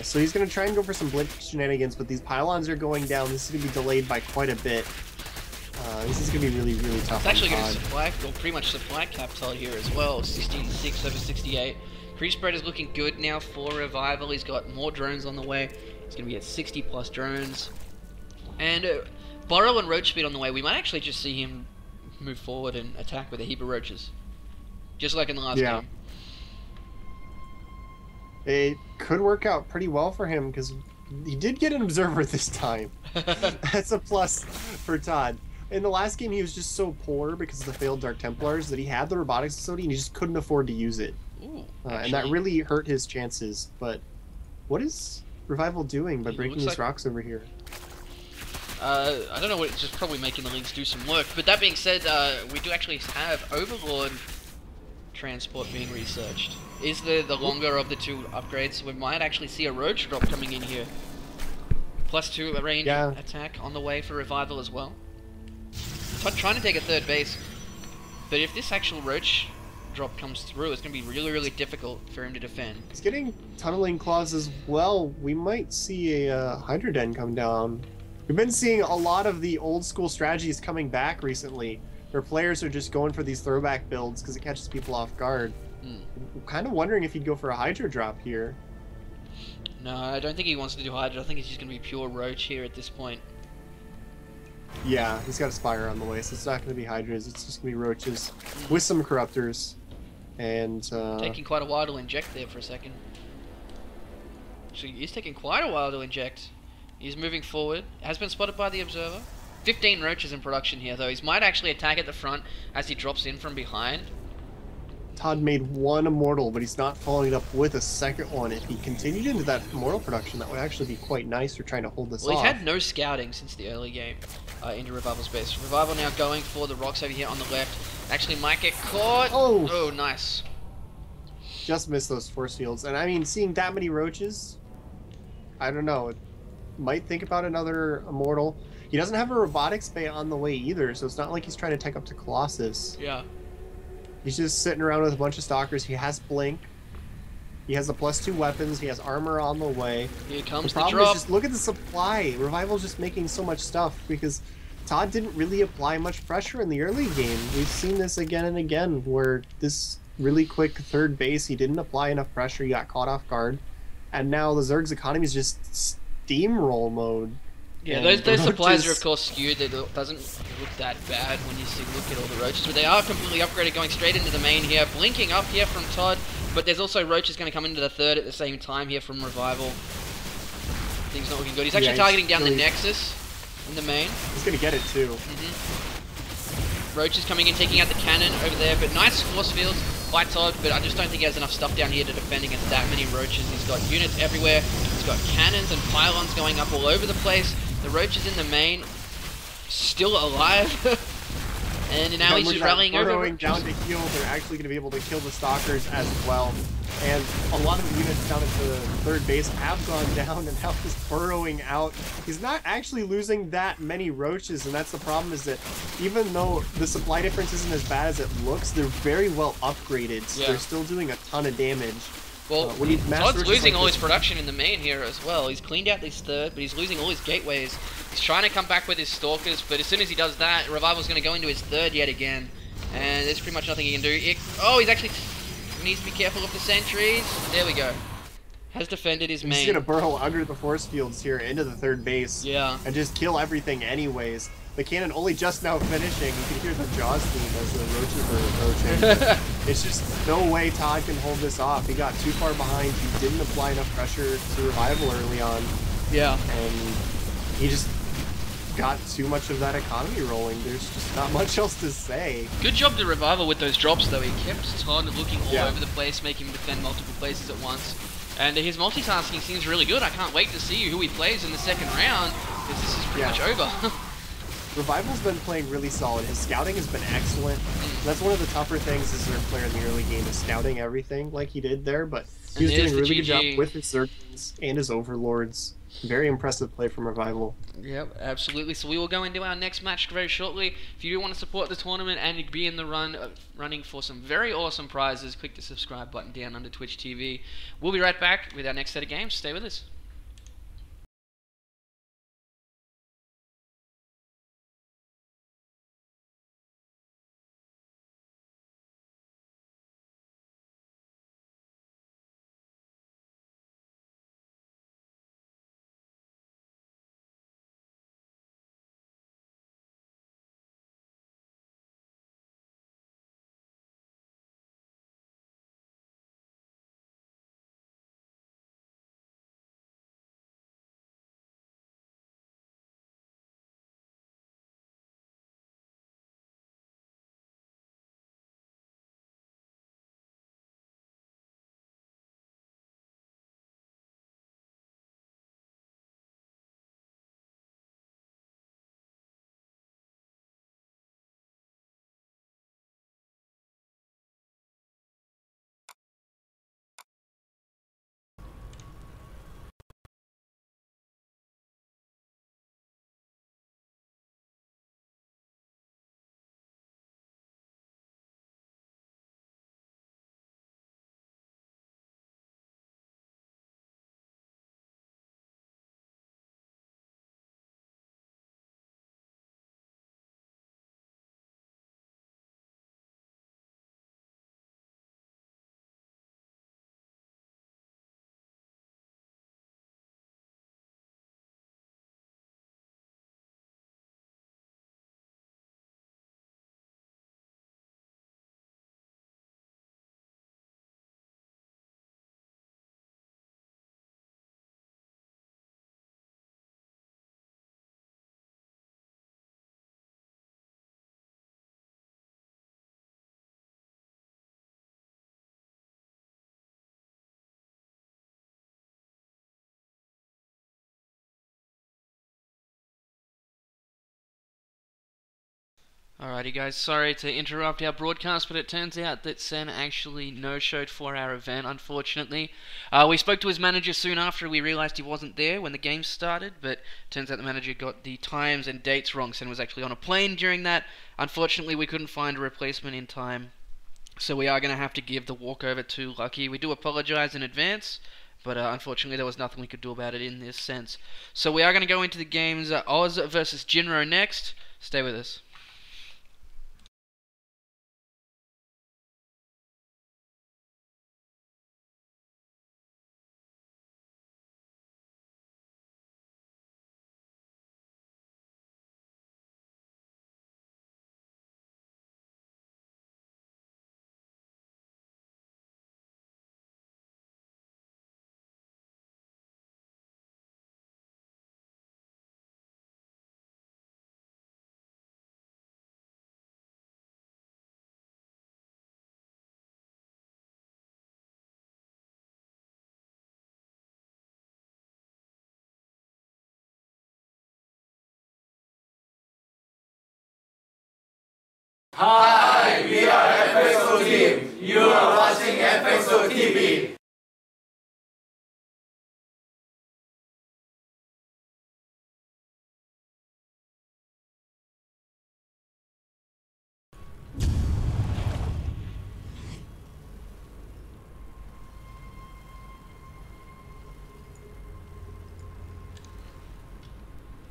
So he's going to try and go for some blitz shenanigans, but these pylons are going down. This is going to be delayed by quite a bit. This is going to be really, really tough.
It's actually going to supply, or pretty much supply cap Todd here as well. 66 over 68. Creep spread is looking good now for Revival. He's got more drones on the way. He's going to be at 60 plus drones. And Burrow and Roach Speed on the way. We might actually just see him move forward and attack with a heap of roaches. Just like in the last game.
It could work out pretty well for him because he did get an observer this time. That's a plus for Todd. In the last game, he was just so poor because of the failed Dark Templars that he had the robotics facility and he just couldn't afford to use it.
Ooh,
and that really hurt his chances. But what is Revival doing by breaking these rocks over here?
I don't know what, it's just probably making the links do some work. But that being said, we do actually have Overlord transport being researched. Is the longer of the two upgrades. We might actually see a Roach drop coming in here. +2 range attack on the way for Revival as well. Todd trying to take a third base, but if this actual Roach drop comes through, it's going to be really, really difficult for him to defend.
He's getting tunneling claws as well. We might see a Hydra Den come down. We've been seeing a lot of the old school strategies coming back recently, where players are just going for these throwback builds because it catches people off guard. I'm kind of wondering if he'd go for a Hydra drop here.
No, I don't think he wants to do Hydra. I think it's just going to be pure Roach here at this point.
Yeah, he's got a Spire on the way, so it's not going to be Hydras, it's just going to be Roaches with some Corruptors. And
taking quite a while to inject there for a second. Actually, he's taking quite a while to inject. He's moving forward. Has been spotted by the Observer. 15 Roaches in production here, though. He might actually attack at the front as he drops in from behind.
Todd made one Immortal, but he's not following it up with a second one. If he continued into that Immortal production, that would actually be quite nice for trying to hold this off.
Well, he's had no scouting since the early game into Revival's base. Revival now going for the rocks over here on the left. Actually might get caught. Oh, nice.
Just missed those force fields. And I mean, seeing that many Roaches, I don't know. Might think about another Immortal. He doesn't have a Robotics Bay on the way either, so it's not like he's trying to take up to Colossus.
Yeah.
He's just sitting around with a bunch of Stalkers. He has Blink. He has the +2 weapons. He has armor on the way.
Here comes
the problem is just look at the supply. Revival's just making so much stuff because Todd didn't really apply much pressure in the early game. We've seen this again and again where this really quick third base, he didn't apply enough pressure. He got caught off guard. And now the Zerg's economy is just steamroll mode.
Yeah, those supplies are of course skewed. It doesn't look that bad when you look at all the Roaches, but they are completely upgraded going straight into the main here. Blinking up here from Todd, but there's also Roaches going to come into the third at the same time here from Revival. Things not looking good. He's actually targeting down the Nexus in the main.
He's going to get it too.
Roaches coming in, taking out the cannon over there, but nice force fields by Todd, but I just don't think he has enough stuff down here to defend against that many Roaches. He's got units everywhere. He's got cannons and pylons going up all over the place. The Roaches in the main, still alive. And now he's just rallying over.
Burrowing down to heal, they're actually going to be able to kill the Stalkers as well. And a lot of the units down at the third base have gone down, and now he's burrowing out. He's not actually losing that many Roaches, and that's the problem, is that even though the supply difference isn't as bad as it looks, they're very well upgraded, so they're still doing a ton of damage.
Well, Todd's losing all his production in the main here as well. He's cleaned out this third, but he's losing all his gateways. He's trying to come back with his Stalkers, but as soon as he does that, Revival's going to go into his third yet again. And there's pretty much nothing he can do. He's actually needs to be careful of the sentries. There we go. Has defended his main.
He's going to burrow under the force fields here into the third base.
Yeah.
And just kill everything anyways. The cannon only just now finishing. You can hear the Jaws theme as the Roaches are approaching. It's just no way Todd can hold this off. He got too far behind. He didn't apply enough pressure to Revival early on.
Yeah.
And he just got too much of that economy rolling. There's just not much else to say.
Good job to Revival with those drops though. He kept Todd looking all over the place, making him defend multiple places at once. And his multitasking seems really good. I can't wait to see who he plays in the second round, because this is pretty much over.
Revival's been playing really solid. His scouting has been excellent. That's one of the tougher things as a player in the early game, is scouting everything like he did there, but he was doing a really good job with his Zerglings and his Overlords. Very impressive play from Revival.
Yep, absolutely. So we will go into our next match very shortly. If you do want to support the tournament and be in the running for some very awesome prizes, click the subscribe button down under Twitch TV. We'll be right back with our next set of games. Stay with us. Alrighty guys, sorry to interrupt our broadcast, but it turns out that Sen actually no-showed for our event, unfortunately. We spoke to his manager soon after we realised he wasn't there when the game started, but turns out the manager got the times and dates wrong. Sen was actually on a plane during that. Unfortunately, we couldn't find a replacement in time, so we are going to have to give the walkover to Lucky. We do apologise in advance, but unfortunately there was nothing we could do about it in this sense. So we are going to go into the games Oz versus Jinro next. Stay with us.
Hi, we are FXO team. You are watching FXO TV.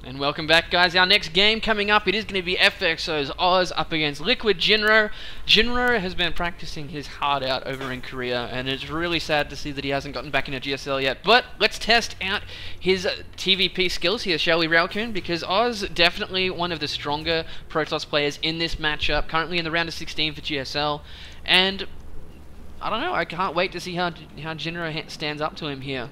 And welcome back, guys. Our next game coming up, it is going to be FXO's Oz up against Liquid Jinro. Jinro has been practicing his heart out over in Korea, and it's really sad to see that he hasn't gotten back into GSL yet. But let's test out his TVP skills here, shall we, Railcoon? Because Oz, definitely one of the stronger Protoss players in this matchup, currently in the round of 16 for GSL. And I don't know, I can't wait to see how Jinro stands up to him here.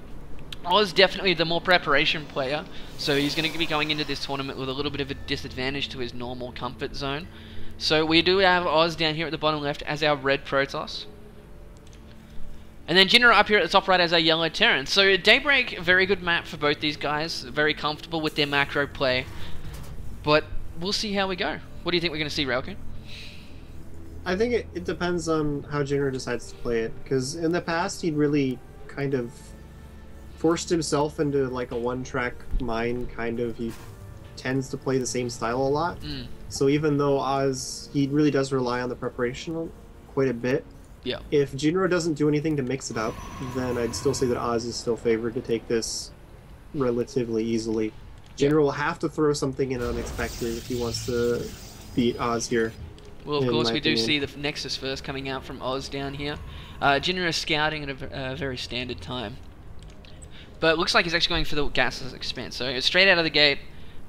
Oz definitely the more preparation player, so he's going to be going into this tournament with a little bit of a disadvantage to his normal comfort zone. So we do have Oz down here at the bottom left as our red Protoss. And then Jinro up here at the top right as our yellow Terran. So Daybreak, very good map for both these guys, very comfortable with their macro play. But we'll see how we go. What do you think we're going to see, Railkin?
I think it depends on how Jinro decides to play it, because in the past he'd really kind of forced himself into like a one-track mind, kind of. He tends to play the same style a lot. So even though Oz, he really does rely on the preparation quite a bit.
Yeah.
If Jinro doesn't do anything to mix it up, then I'd still say that Oz is still favored to take this relatively easily. Jinro will have to throw something in unexpected if he wants to beat Oz here.
Well, of course, we do see the Nexus first coming out from Oz down here. Jinro is scouting at a very standard time. But it looks like he's actually going for the gasless expanse. So straight out of the gate,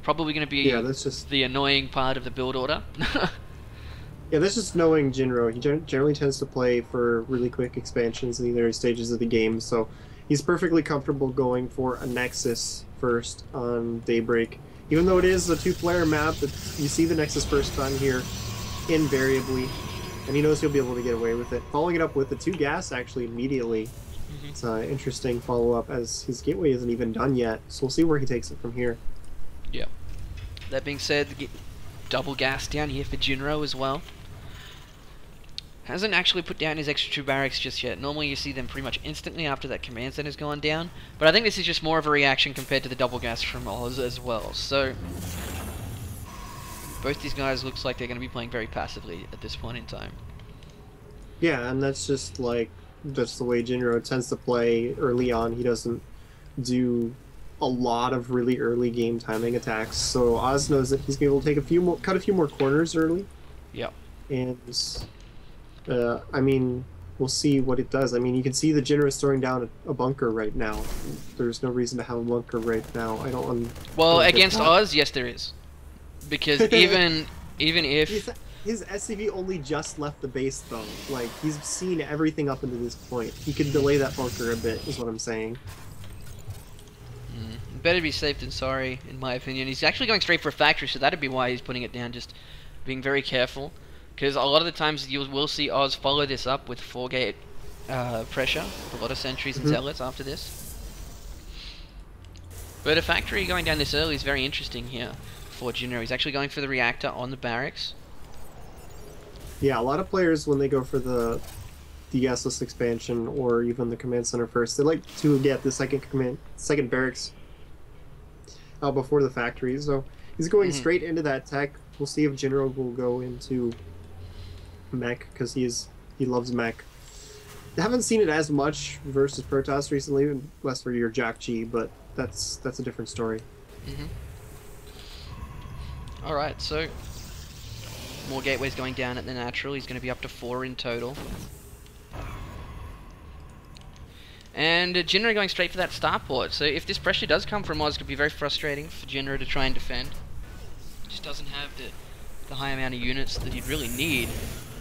probably going to be
that's just
the annoying part of the build order.
Yeah, that's just knowing Jinro. He generally tends to play for really quick expansions in the early stages of the game, so he's perfectly comfortable going for a Nexus first on Daybreak. Even though it is a two-player map, that you see the Nexus first on here invariably, and he knows he'll be able to get away with it. Following it up with the 2 gas actually immediately. It's an interesting follow-up, as his gateway isn't even done yet, so we'll see where he takes it from here.
Yeah. That being said, double gas down here for Jinro as well. Hasn't actually put down his extra 2 barracks just yet. Normally you see them pretty much instantly after that command center's gone down. But I think this is just more of a reaction compared to the double gas from Oz as well. So, both these guys looks like they're going to be playing very passively at this point in time.
Yeah, and that's just like, that's the way Jinro tends to play early on. He doesn't do a lot of really early game timing attacks. So Oz knows that he's going to be able to take cut a few more corners early.
Yep.
And I mean, we'll see what it does. I mean, you can see the Jinro is throwing down a bunker right now. There's no reason to have a bunker right now. I don't.
Well, against Oz, yes, there is, because even if
his SCV only just left the base though, like he's seen everything up until this point. He could delay that bunker a bit, is what I'm saying.
Better be safe than sorry, in my opinion. He's actually going straight for a factory, so that'd be why he's putting it down. Just being very careful. Because a lot of the times you will see Oz follow this up with 4-gate pressure, a lot of sentries and zealots after this. But a factory going down this early is very interesting here for Jinro. He's actually going for the reactor on the barracks.
Yeah, a lot of players, when they go for the gasless expansion or even the command center first, they like to get the second barracks out before the factory. So he's going straight into that tech. We'll see if Jinro will go into mech, because he loves mech. I haven't seen it as much versus Protoss recently, less for your Jack G, but that's a different story.
Alright, so more gateways going down at the natural. He's going to be up to 4 in total. And Jinro going straight for that starport. So if this pressure does come from Oz, it could be very frustrating for Jinro to try and defend. Just doesn't have the high amount of units that he'd really need.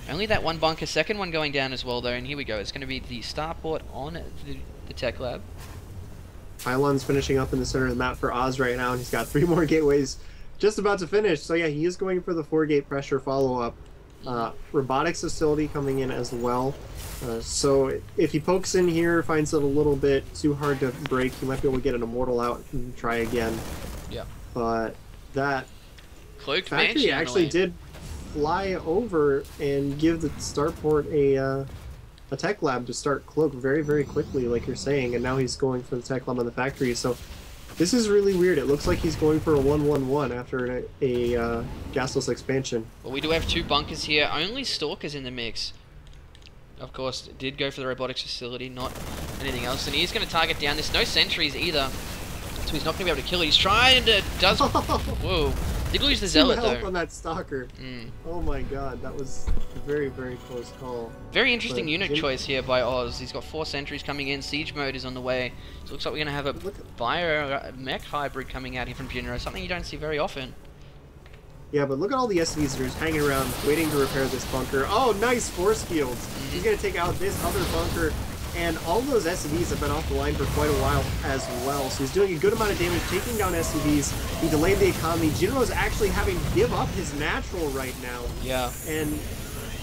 Only that 1 bunker, second one going down as well though, and here we go. It's going to be the starport on the tech lab.
Pylon's finishing up in the center of the map for Oz right now, and he's got 3 more gateways just about to finish. So yeah, he is going for the 4-gate pressure follow-up. Robotics facility coming in as well. So if he pokes in here, finds it a little bit too hard to break, he might be able to get an immortal out and try again.
Yeah.
But that
Cloaked
factory actually did fly over and give the starport a tech lab to start Cloak very, very quickly, like you're saying, and now he's going for the tech lab on the factory. So this is really weird. It looks like he's going for a 1-1-1 after a gasless expansion.
Well, we do have 2 bunkers here. Only Stalkers in the mix. Of course, did go for the robotics facility, not anything else. And he's going to target down. There's no sentries either, so he's not going to be able to kill it. He's trying to... Whoa. Did lose the zealot though.
On that stalker. Oh my god, that was a very, very close call.
Very interesting unit choice here by Oz. He's got 4 sentries coming in. Siege mode is on the way. So it looks like we're going to have a bio-mech hybrid coming out here from Jinro. Something you don't see very often.
Yeah, but look at all the SCVs that are just hanging around, waiting to repair this bunker. Oh, nice force fields. He's going to take out this other bunker. And all those SCVs have been off the line for quite a while as well. So he's doing a good amount of damage, taking down SCVs. He delayed the economy. Jinro's actually having to give up his natural right now.
Yeah.
And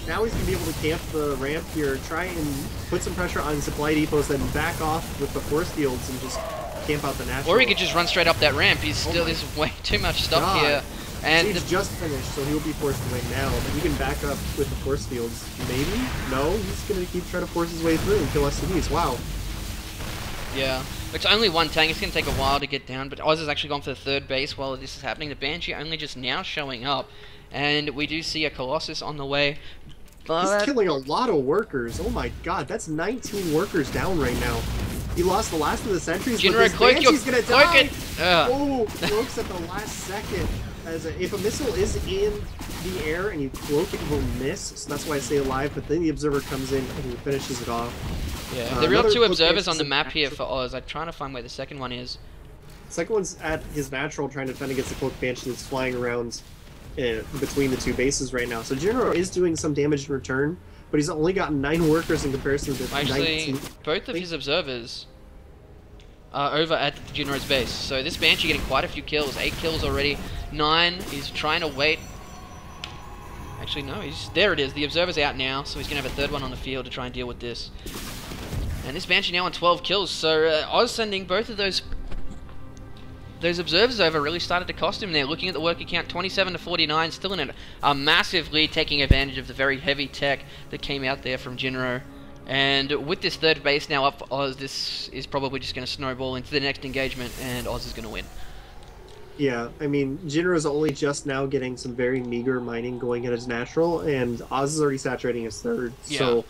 now he's going to be able to camp the ramp here, try and put some pressure on supply depots, then back off with the force fields and just camp out the natural.
Or he could just run straight up that ramp. He's still, there's way too much stuff here. And
Siege just finished, so he'll be forced to win now, but he can back up with the force fields. Maybe? No, he's going to keep trying to force his way through and kill SCVs. Wow.
Yeah. It's only one tank. It's going to take a while to get down, but Oz has actually gone for the third base while this is happening. The Banshee only just now showing up, and we do see a Colossus on the way. But
he's killing a lot of workers. Oh my god, that's 19 workers down right now. He lost the last of the sentries, but this Banshee's gonna die! Oh, cloaks at the last second. If a missile is in the air and you cloak it, will miss, so that's why I stay alive, but then the observer comes in and he finishes it off.
Yeah, the real two observers on the map here for Oz. I'm trying to find where the second one is.
The second one's at his natural, trying to defend against the cloak Banshee that's flying around between the two bases right now. So Jinro is doing some damage in return, but he's only got 9 workers in comparison to 19.
Both of his observers are over at Jinro's base. So this Banshee getting quite a few kills. 8 kills already. 9. He's trying to wait. Actually, no. There it is. The observer's out now, so he's going to have a third one on the field to try and deal with this. And this Banshee now on 12 kills. So Oz sending both of those observers over really started to cost him there. Looking at the worker count, 27 to 49, still in a massive lead, taking advantage of the very heavy tech that came out there from Jinro. And with this third base now up for Oz, this is probably just going to snowball into the next engagement, and Oz is going to win.
Yeah, I mean, Jinro's only just now getting some very meager mining going at his natural, and Oz is already saturating his third.
Yeah.
So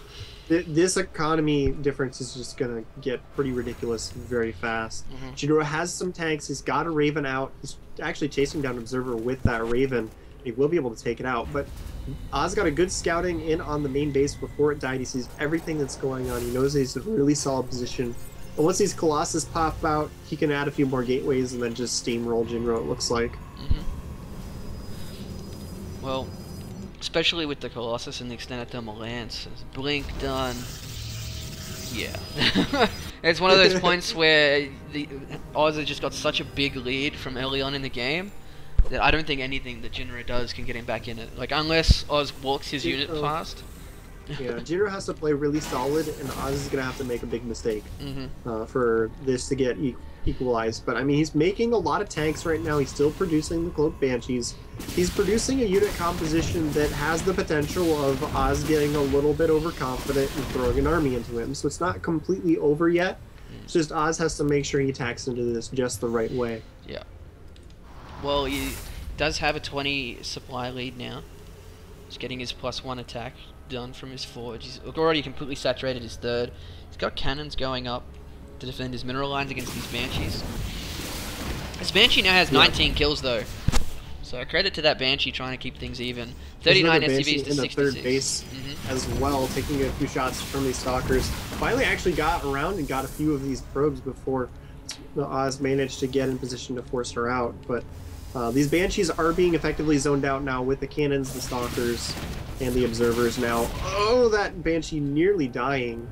this economy difference is just going to get pretty ridiculous very fast. Jinro has some tanks. He's got a Raven out. He's actually chasing down Observer with that Raven. He will be able to take it out. But Oz got a good scouting in on the main base before it died. He sees everything that's going on. He knows he's in a really solid position. And once these Colossus pop out, he can add a few more gateways and then just steamroll Jinro, it looks like.
Well, especially with the Colossus and the extended thermal lance. Blink done. Yeah. It's one of those points where the Oz has just got such a big lead from early on in the game that I don't think anything that Jinro does can get him back in it. Like, unless Oz walks his unit fast.
Yeah, Jinro has to play really solid, and Oz is going to have to make a big mistake for this to get equalized. But, I mean, he's making a lot of tanks right now. He's still producing the Cloaked Banshees. He's producing a unit composition that has the potential of Oz getting a little bit overconfident and throwing an army into him. So it's not completely over yet. It's just Oz has to make sure he attacks into this just the right way.
Yeah. Well, he does have a 20 supply lead now. He's getting his +1 attack done from his forge. He's already completely saturated his third. He's got cannons going up to defend his mineral lines against these Banshees. This Banshee now has 19 kills though. So credit to that Banshee trying to keep things even. 39 SCVs to 66.
Third base as well, taking a few shots from these stalkers. Finally actually got around and got a few of these probes before Oz managed to get in position to force her out. But these Banshees are being effectively zoned out now with the cannons, the stalkers, and the observers now. Oh, that Banshee nearly dying.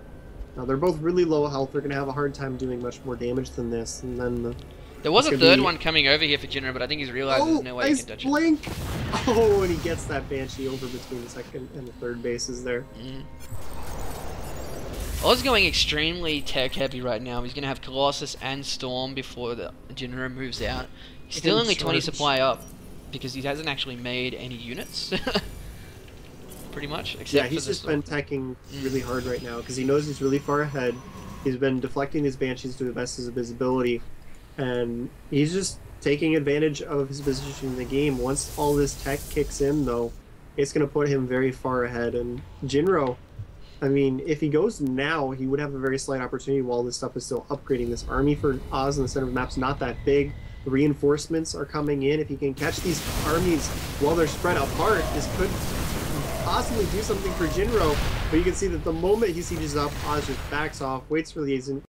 They're both really low health. They're going to have a hard time doing much more damage than this. And then
there was a third one coming over here for Jinro, but I think he's realized there's no way he can touch
blink. Oh, and he gets that Banshee over between the second and the third bases there.
Oz going extremely tech heavy right now. He's going to have Colossus and Storm before the Jinro moves out. He's still only 20 supply up because he hasn't actually made any units. Pretty much. Except
he's just been teching really hard right now because he knows he's really far ahead. He's been deflecting his Banshees to the best of his ability, and he's just taking advantage of his position in the game. Once all this tech kicks in, though, it's going to put him very far ahead. And Jinro, I mean, if he goes now, he would have a very slight opportunity while this stuff is still upgrading. This army for Oz in the center of the map's not that big. The reinforcements are coming in. If he can catch these armies while they're spread apart, this could possibly do something for Jinro. But you can see that the moment he sieges up, Oz just backs off, waits for the